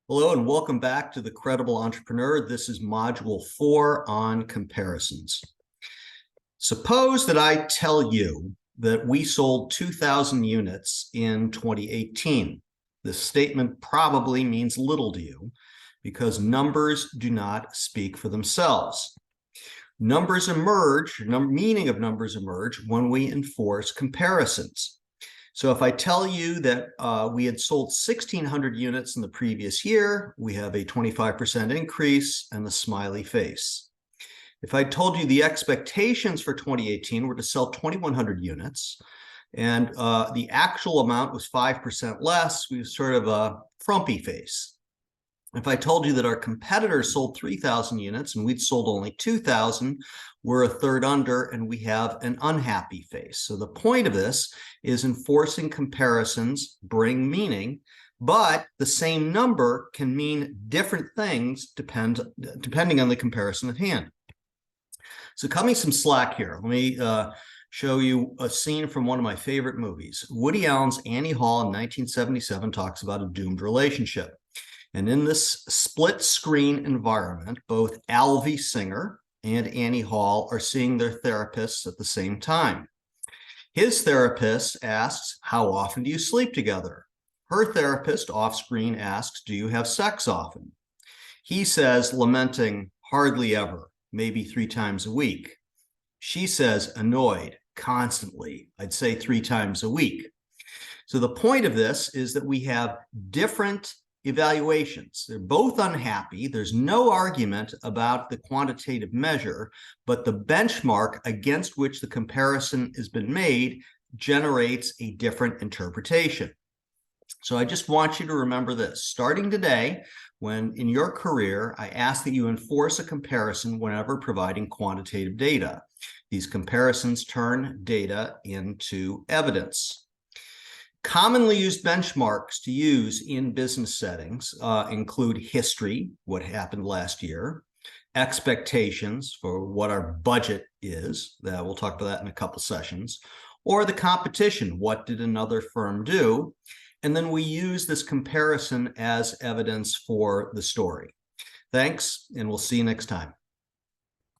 Hello and welcome back to The Credible Entrepreneur. This is Module 4 on comparisons. Suppose that I tell you that we sold 2,000 units in 2018. This statement probably means little to you because numbers do not speak for themselves. Numbers emerge, meaning of numbers emerge when we enforce comparisons. So if I tell you that we had sold 1,600 units in the previous year, we have a 25% increase and the smiley face. If I told you the expectations for 2018 were to sell 2,100 units and the actual amount was 5% less, we have sort of a frumpy face. If I told you that our competitors sold 3,000 units and we'd sold only 2,000, we're a third under and we have an unhappy face. So the point of this is enforcing comparisons bring meaning, but the same number can mean different things depending on the comparison at hand. So cut me some slack here. Let me show you a scene from one of my favorite movies. Woody Allen's Annie Hall in 1977 talks about a doomed relationship. And in this split screen environment, both Alvy Singer and Annie Hall are seeing their therapists at the same time. His therapist asks, "How often do you sleep together?" Her therapist off screen asks, "Do you have sex often?" He says, lamenting, "Hardly ever, maybe 3 times a week." She says, annoyed, "Constantly, I'd say 3 times a week." So the point of this is that we have different evaluations. They're both unhappy. There's no argument about the quantitative measure, but the benchmark against which the comparison has been made generates a different interpretation. So I just want you to remember this. Starting today, when in your career, I ask that you enforce a comparison whenever providing quantitative data. These comparisons turn data into evidence. Commonly used benchmarks to use in business settings include history, what happened last year, expectations for what our budget is, that we'll talk about that in a couple sessions, or the competition, what did another firm do? And then we use this comparison as evidence for the story. Thanks, and we'll see you next time.